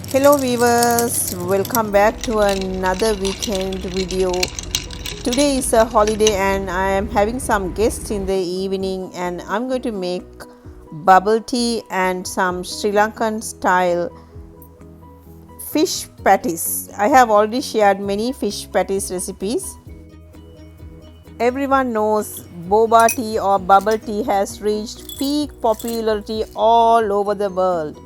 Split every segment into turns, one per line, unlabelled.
Hello viewers, welcome back to another weekend video. Today is a holiday and I am having some guests in the evening and I'm going to make bubble tea and some Sri Lankan style fish patties. I have already shared many fish patties recipes. Everyone knows boba tea or bubble tea has reached peak popularity all over the world.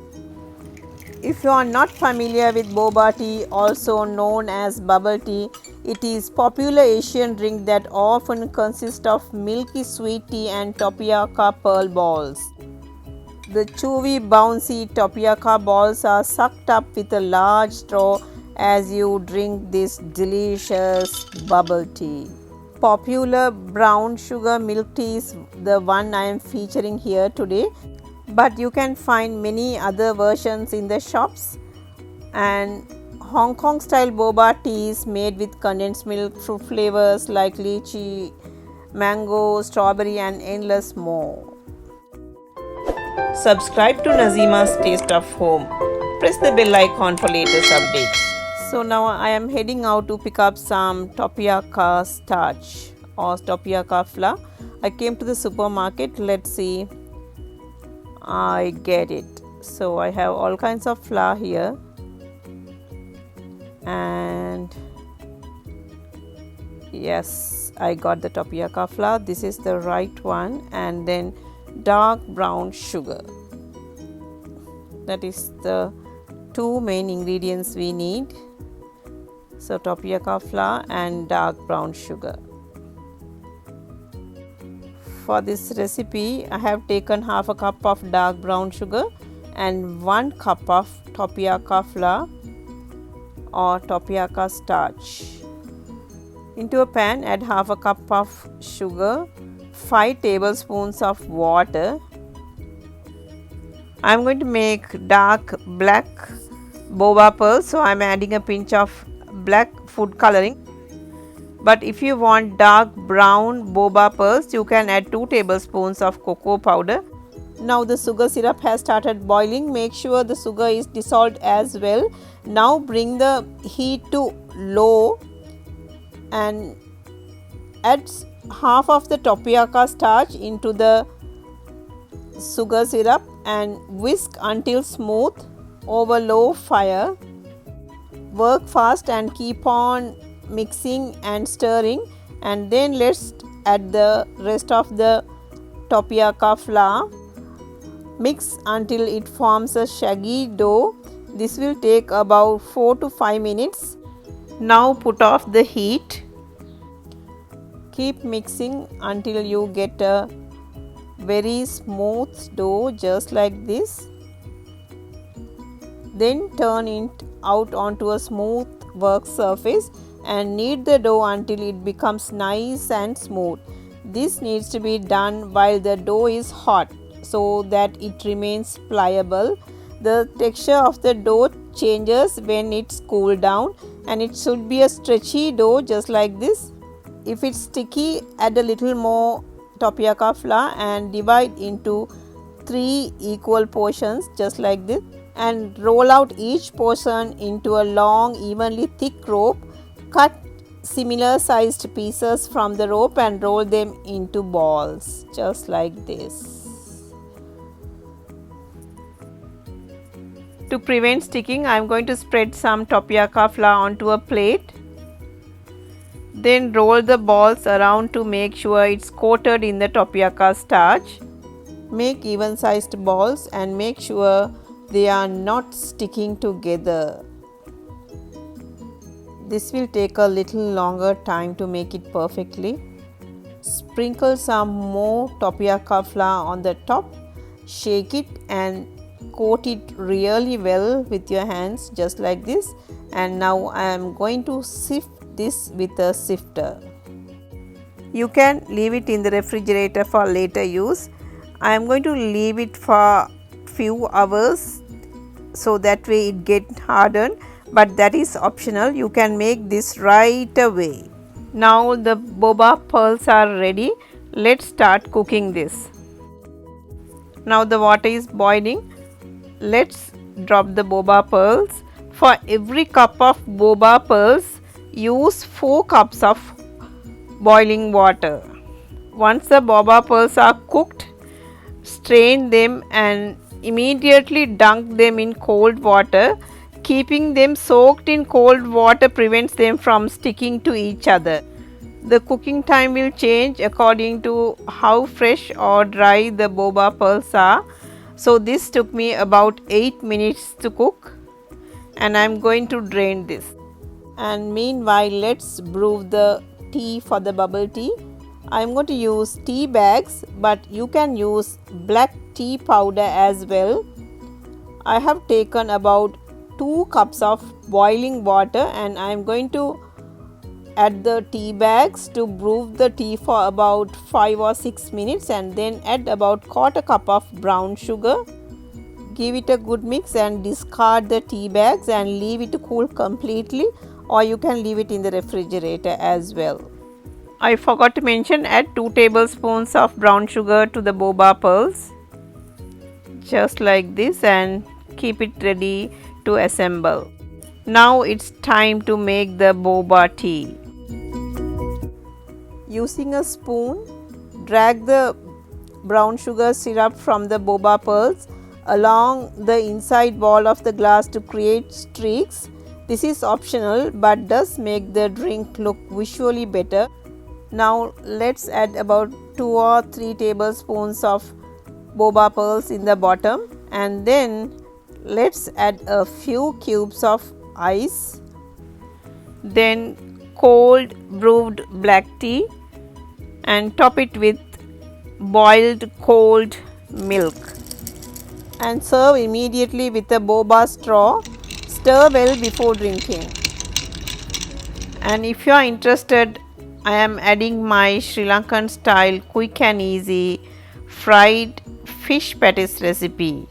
If you are not familiar with boba tea, also known as bubble tea, it is popular Asian drink that often consists of milky sweet tea and tapioca pearl balls. The chewy bouncy tapioca balls are sucked up with a large straw as you drink this delicious bubble tea. Popular brown sugar milk tea is the one I am featuring here today, but you can find many other versions in the shops. And Hong Kong style boba tea is made with condensed milk, fruit flavors like lychee, mango, strawberry and endless more. Subscribe to Nazeema's Taste of Home. Press the bell icon for latest updates. So now I am heading out to pick up some tapioca starch or tapioca flour. I came to the supermarket. Let's see. I get it. So I have all kinds of flour here, and yes, I got the tapioca flour. This is the right one, and then dark brown sugar. That is the two main ingredients we need. So tapioca flour and dark brown sugar. For this recipe, I have taken half a cup of dark brown sugar and 1 cup of tapioca flour or tapioca starch. Into a pan, add half a cup of sugar, 5 tablespoons of water. I am going to make dark black boba pearls, so I am adding a pinch of black food coloring. But if you want dark brown boba pearls, you can add 2 tablespoons of cocoa powder. Now the sugar syrup has started boiling. Make sure the sugar is dissolved as well. Now bring the heat to low and add half of the tapioca starch into the sugar syrup and whisk until smooth over low fire. Work fast and keep on mixing and stirring, and then let's add the rest of the tapioca flour. Mix until it forms a shaggy dough. This will take about 4 to 5 minutes. Now put off the heat. Keep mixing until you get a very smooth dough just like this. Then turn it out onto a smooth work surface and knead the dough until it becomes nice and smooth. This needs to be done while the dough is hot so that it remains pliable. The texture of the dough changes when it's cooled down, and it should be a stretchy dough just like this. If it's sticky, add a little more tapioca flour and divide into 3 equal portions just like this, and roll out each portion into a long evenly thick rope. Cut similar sized pieces from the rope and roll them into balls just like this. To prevent sticking, I am going to spread some tapioca flour onto a plate. Then roll the balls around to make sure it's coated in the tapioca starch. Make even sized balls and make sure they are not sticking together. This will take a little longer time to make it perfectly. Sprinkle some more tapioca flour on the top. Shake it and coat it really well with your hands just like this. And now I am going to sift this with a sifter. You can leave it in the refrigerator for later use. I am going to leave it for few hours so that way it gets hardened, but that is optional. You can make this right away. Now the boba pearls are ready. Let's start cooking this. Now the water is boiling. Let's drop the boba pearls. For every cup of boba pearls, use 4 cups of boiling water. Once the boba pearls are cooked, strain them and immediately dunk them in cold water. Keeping them soaked in cold water prevents them from sticking to each other. The cooking time will change according to how fresh or dry the boba pearls are. So this took me about 8 minutes to cook, and I am going to drain this. And meanwhile, let's brew the tea for the bubble tea. I am going to use tea bags, but you can use black tea powder as well. I have taken about 2 cups of boiling water, and I am going to add the tea bags to brew the tea for about 5 or 6 minutes, and then add about quarter cup of brown sugar. Give it a good mix and discard the tea bags and leave it to cool completely, or you can leave it in the refrigerator as well. I forgot to mention, add 2 tablespoons of brown sugar to the boba pearls, just like this, and keep it ready to assemble. Now it's time to make the boba tea. Using a spoon, drag the brown sugar syrup from the boba pearls along the inside wall of the glass to create streaks. This is optional but does make the drink look visually better. Now let's add about 2 or 3 tablespoons of boba pearls in the bottom, and then let's add a few cubes of ice, then cold brewed black tea, and top it with boiled cold milk, and serve immediately with a boba straw. Stir well before drinking. And if you are interested, I am adding my Sri Lankan style quick and easy fried fish patties recipe.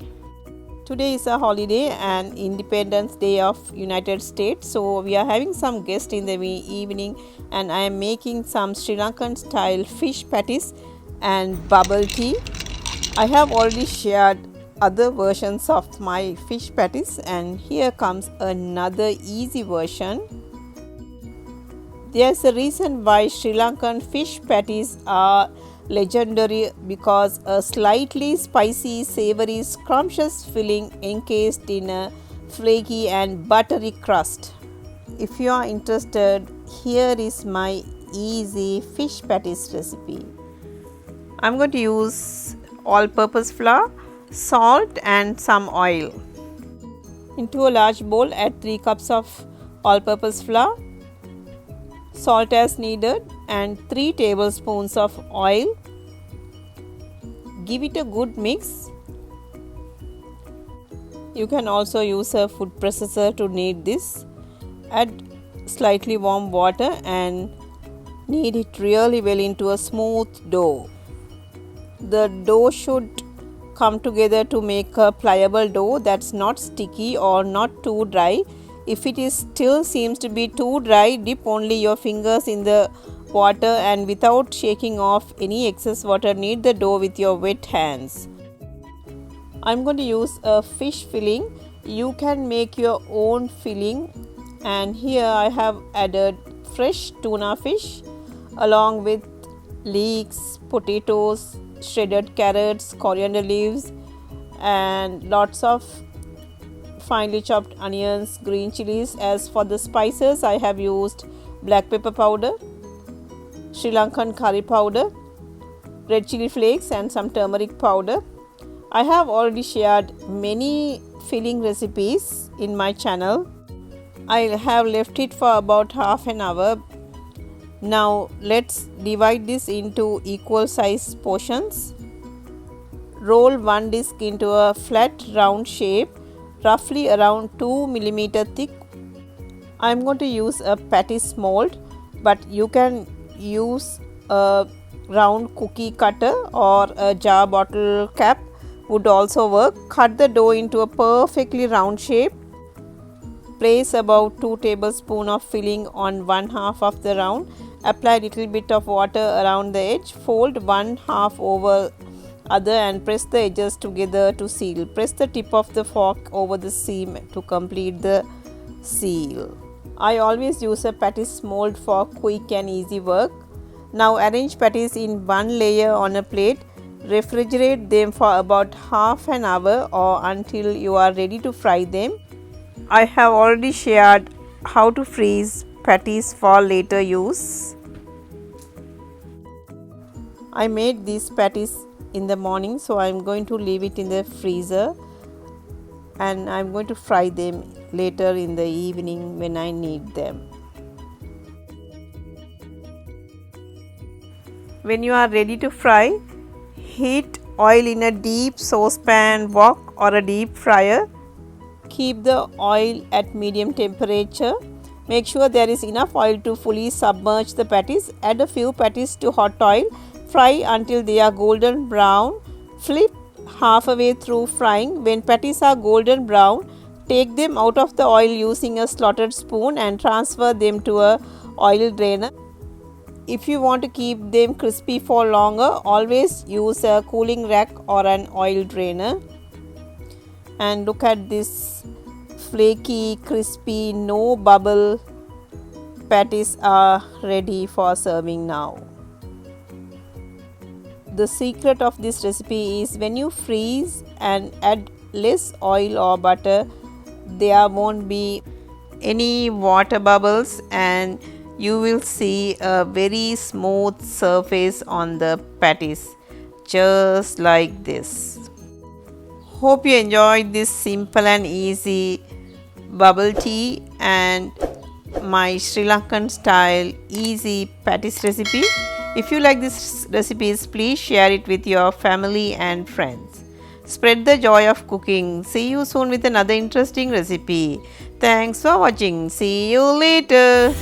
Today is a holiday and Independence Day of United States, so we are having some guests in the evening, and I am making some Sri Lankan style fish patties and bubble tea. I have already shared other versions of my fish patties, and here comes another easy version. There's a reason why Sri Lankan fish patties are legendary, because a slightly spicy, savory, scrumptious filling encased in a flaky and buttery crust. If you are interested, here is my easy fish patties recipe. I'm going to use all-purpose flour, salt and some oil. Into a large bowl, add 3 cups of all-purpose flour, salt as needed, and 3 tablespoons of oil. Give it a good mix. You can also use a food processor to knead this. Add slightly warm water and knead it really well into a smooth dough. The dough should come together to make a pliable dough that's not sticky or not too dry. If it is still seems to be too dry, dip only your fingers in the water and without shaking off any excess water, knead the dough with your wet hands. I'm going to use a fish filling. You can make your own filling, and here I have added fresh tuna fish along with leeks, potatoes, shredded carrots, coriander leaves, and lots of finely chopped onions, green chilies. As for the spices, I have used black pepper powder, Sri Lankan curry powder, red chili flakes and some turmeric powder. I have already shared many filling recipes in my channel. I have left it for about half an hour. Now let's divide this into equal size portions. Roll one disc into a flat round shape, roughly around 2 mm thick. I am going to use a patties mold, but you can use a round cookie cutter or a jar bottle cap would also work. Cut the dough into a perfectly round shape. Place about 2 tablespoons of filling on one half of the round. Apply a little bit of water around the edge. Fold one half over other and press the edges together to seal. Press the tip of the fork over the seam to complete the seal. I always use a patties mold for quick and easy work. Now arrange patties in one layer on a plate. Refrigerate them for about half an hour or until you are ready to fry them. I have already shared how to freeze patties for later use. I made these patties in the morning, so I am going to leave it in the freezer and I am going to fry them later in the evening when I need them. When you are ready to fry, heat oil in a deep saucepan, wok or a deep fryer. Keep the oil at medium temperature. Make sure there is enough oil to fully submerge the patties. Add a few patties to hot oil. Fry until they are golden brown. Flip halfway through frying. When patties are golden brown, take them out of the oil using a slotted spoon and transfer them to a oil drainer. If you want to keep them crispy for longer, always use a cooling rack or an oil drainer. And look at this flaky, crispy, no bubble patties are ready for serving now. The secret of this recipe is when you freeze and add less oil or butter, there won't be any water bubbles and you will see a very smooth surface on the patties, just like this. Hope you enjoyed this simple and easy bubble tea and my Sri Lankan style easy patties recipe. If you like this recipes, please share it with your family and friends. Spread the joy of cooking. See you soon with another interesting recipe. Thanks for watching. See you later.